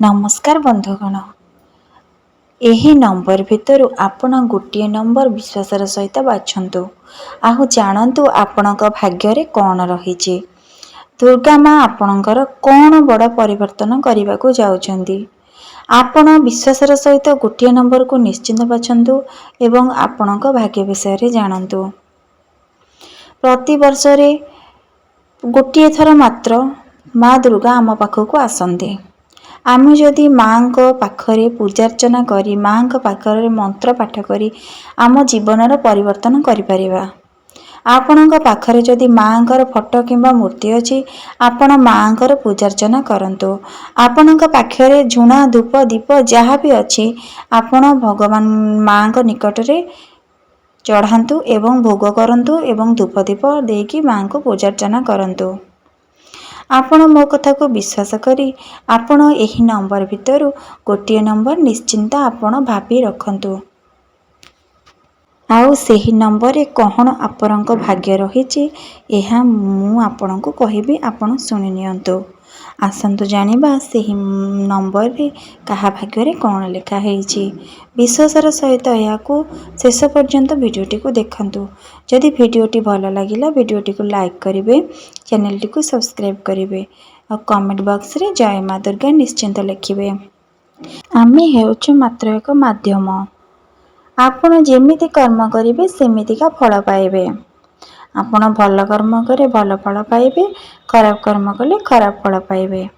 नमस्कार बंधुगण, यही नंबर भितरु आपण गोटे नंबर विश्वासर सहित बाछंतु आहु जानतु आपणक भाग्य कौन रही। दुर्गा माँ आपणकर कौन बड़ परिवर्तन करने को जाउछंती। आपण विश्वासर सहित गोटे नंबर को निश्चिंत बाछंतु एवं आपणक भाग्य विषय रे जानतु। प्रति वर्ष रे गोटे थर मात्र माँ दुर्गा आम पाखक आसंती। आम जदि माँ को पाखरे पूजार्चना करी माँ को पाखरे मंत्र पाठ करी आम जीवनर परिवर्तन करिपरिबा। आपणक पाखरे जदि माँ कर फोटो किंबा मूर्ति अछि आपण माँ कर पूजार्चना करंतु। आपणक पाखरे झुणा धूप दीप जहाँ भी अछि आपण भगवान माँ को निकट रे चढ़ांतु एवं भोग करंतु एवं धूप दीप देकी माँ को पूजार्चना करंतु। आपण मो कथा को विश्वास करी आपण एही नंबर भितरु गोटे नंबर निश्चिंत आपण भाबी रखंतु। आउ सेही नंबर रे कौन आपणक भाग्य रही एहा मु आपणको कहिबी, आपण सुनि नियंतु। आसंतु जानिबा सेही नंबर रे कहा भाग्य रे कौन लिखा हेछि। विश्वासर सहित याकू शेष पर्यंत वीडियोटी को देखंतु। जदि वीडियोटी भल लागिला वीडियोटी को लाइक करिवे, चैनलटी को सब्सक्राइब करिवे और कमेंट बॉक्स रे जय माँ दुर्गा निश्चिंत लिखिवे। आमे हेउछु मात्र एक माध्यम। आपण जेमिति कर्म करिवे सेमितिका फल पाइबे। आपण भल कर्म करे भल फल पाइबे, खराब कर्म कले खराब फल पाइबे।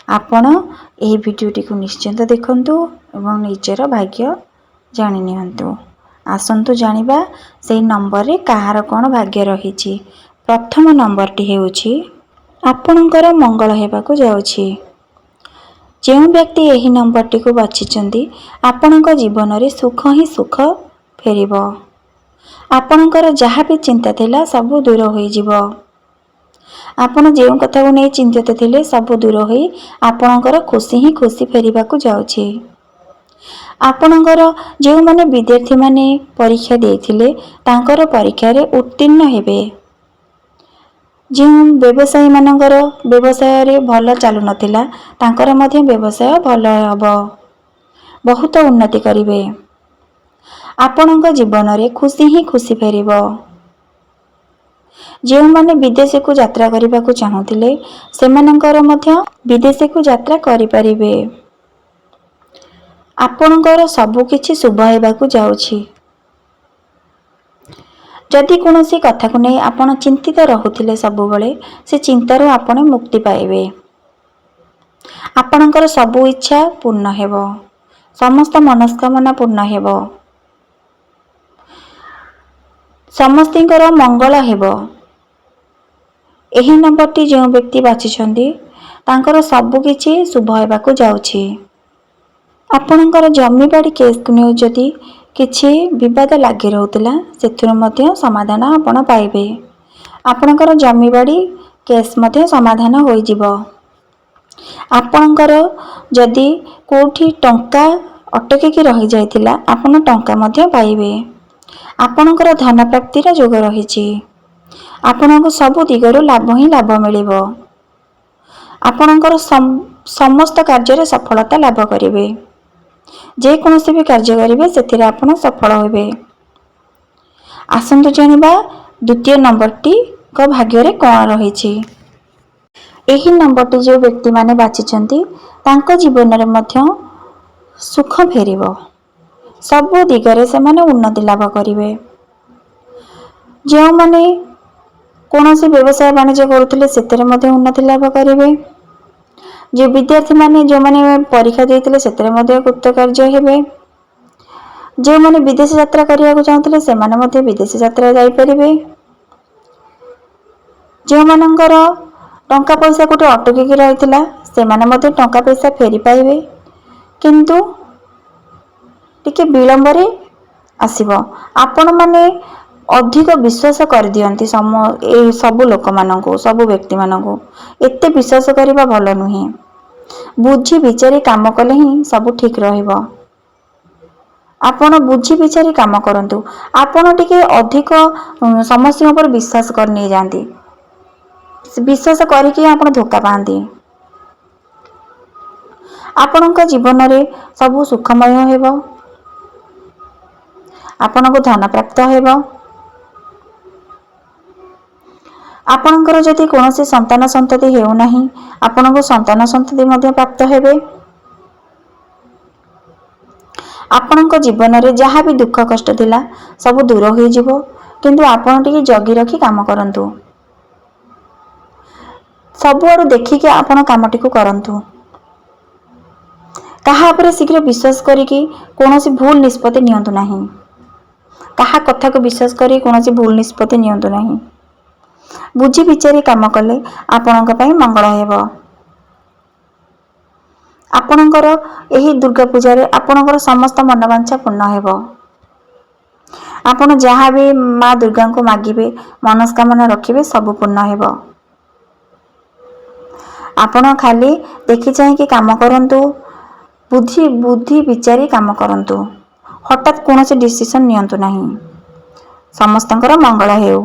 आपण एही वीडियोटी को निश्चिंत देखंतु एवं निजर भाग्य जानि नियंतु। आसंतु जानिबा सेही नंबर रे कहार कोन भाग्य रहिछि। प्रथम नंबरटी हेउछि आपणकर मंगल हेबाकू जाउछि। जो व्यक्ति यही नंबरटी को बाछिचंती आपणक जीवन रे सुख ही सुख फेरिबो। आपणकर जहाँ भी चिंता थिला सब दूर होई जिवो। आपण जे कथा को नै चिंतित थिले सब दूर होई आपणकर खुशी ही खुशी फेरिबाकू जाउछि। आपणकर जो माने विद्यार्थी माने परीक्षा देथिले तांकर परीक्षा रे उत्तीर्ण हेबे। जो व्यवसायी मानकर व्यवसाय रे भल चालू नथिला तांकर मध्य व्यवसाय भल हबो, बहुत उन्नति करिवे। आपणक जीवन रे खुशी ही खुशी फेरिबो। जो माने विदेश को यात्रा करने को चाहूतिले सेमानंकर मध्य विदेश को यात्रा करि परिबे। आपणकर सब किछि शुभ हेबाकू जाउछि। जदि कोनोसी कथा को नै आपण चिंतित रहुथिले सब बळे से चिंतारू आपण मुक्ति पाइबे। आपणकर सब इच्छा पूर्ण हेबो, समस्त मनस्कामना पूर्ण हेबो, समस्तिंकर मंगल हेबो। एही नंबरटी जो व्यक्ति बाछिछंती तांकर सब किछि शुभ हेबाकू जाउछि। आपणकर जमी बाड़ी केस को नै जदि किछि विवाद लागि रहउतला सेथुर मध्य समाधान आपण पाइबे। आपणकर जमी बाड़ी केस मध्य समाधान होई जिवो। आपणकर जदि कोठी टंका अटके कि रहि जाइतिला आपण टंका मध्य पाइबे। आपणकर धन प्राप्तिर जोग रहिछि। आपणको सब दिगरु लाभ ही लाभ मिलिबो। आपणकर समस्त कार्य रे सफलता लाभ करिवे। जे कोनोसी भी कार्य करिवे सेथिरे आपण सफल होइबे। आसंतु जानिबा द्वितीय नंबरटी को भाग्य रे कोन रहिछि। एही नंबरटी जो व्यक्ति माने बाछिचंती तांको जीवन रे मध्य सुख फेरिबो। सब दिगरे से माने उन्नति लाभ करिवे। जो माने कोनोसी व्यवसाय वाणिज्य करुथिले सेतरे मध्य उन्नति लाभ करिवे। जो विद्यार्थी माने जो माने परीक्षा देथिले सेतरे मध्य कृतकार्य हेबे। जो माने विदेश यात्रा करिया को चाहथिले से माने मध्य विदेश यात्रा जाई परिबे। जो मानकर टंका पैसा कोटे अटकी कि रहितला से माने मध्य टंका पैसा फेरी पाइबे, किंतु टिके विलंब रे आसीबो। आपण माने अधिक विश्वास कर दियंती सब लोक माननको सब व्यक्ति माननको एते विश्वास करिबा भल नुहे। बुझी विचारी काम कले ही सब ठीक रहिबो। आपण बुझी विचारी काम करंतु। आपण टिके अधिक समस्या ऊपर विश्वास कर नै जानती। विश्वास करिके आपण धोखा पांती। ଆପଣଙ୍କ ଜୀବନରେ ସବୁ ସୁଖମୟ ହେବ। ଆପଣଙ୍କୁ ଧନ ପ୍ରାପ୍ତ ହେବ। ଆପଣଙ୍କର ଯଦି କୌଣସି ସନ୍ତାନ ସନ୍ତତି ହେଉନାହିଁ, ଆପଣଙ୍କୁ ସନ୍ତାନ ସନ୍ତତି ମଧ୍ୟ ପ୍ରାପ୍ତ ହେବେ। ଆପଣଙ୍କ ଜୀବନରେ ଯାହା ବି ଦୁଃଖ କଷ୍ଟ ଥିଲା ସବୁ ଦୂର ହୋଇଯିବ। କିନ୍ତୁ ଆପଣ ଟିକେ ଜଗି ରଖି କାମ କରନ୍ତୁ। ସବୁଆଡୁ ଦେଖିକି ଆପଣ କାମଟିକୁ କରନ୍ତୁ। କାହା ଉପରେ ଶୀଘ୍ର ବିଶ୍ୱାସ କରିକି କୌଣସି ଭୁଲ ନିଷ୍ପତ୍ତି ନିଅନ୍ତୁ ନାହିଁ। କାହା କଥାକୁ ବିଶ୍ୱାସ କରି କୌଣସି ଭୁଲ ନିଷ୍ପତ୍ତି ନିଅନ୍ତୁ ନାହିଁ। ବୁଝି ବିଚାରି କାମ କଲେ ଆପଣଙ୍କ ପାଇଁ ମଙ୍ଗଳ ହେବ। ଆପଣଙ୍କର ଏହି ଦୁର୍ଗା ପୂଜାରେ ଆପଣଙ୍କର ସମସ୍ତ ମନବାଞ୍ଛା ପୂର୍ଣ୍ଣ ହେବ। ଆପଣ ଯାହା ବି ମା ଦୁର୍ଗାଙ୍କୁ ମାଗିବେ, ମନସ୍କାମନା ରଖିବେ, ସବୁ ପୂର୍ଣ୍ଣ ହେବ। ଆପଣ ଖାଲି ଦେଖି ଚାହିଁକି କାମ କରନ୍ତୁ। ବୁଦ୍ଧି ବିଚାରି କାମ କରନ୍ତୁ। ହଠାତ୍ କୌଣସି ଡିସିସନ୍ ନିଅନ୍ତୁ ନାହିଁ। ସମସ୍ତଙ୍କର ମଙ୍ଗଳ ହେଉ।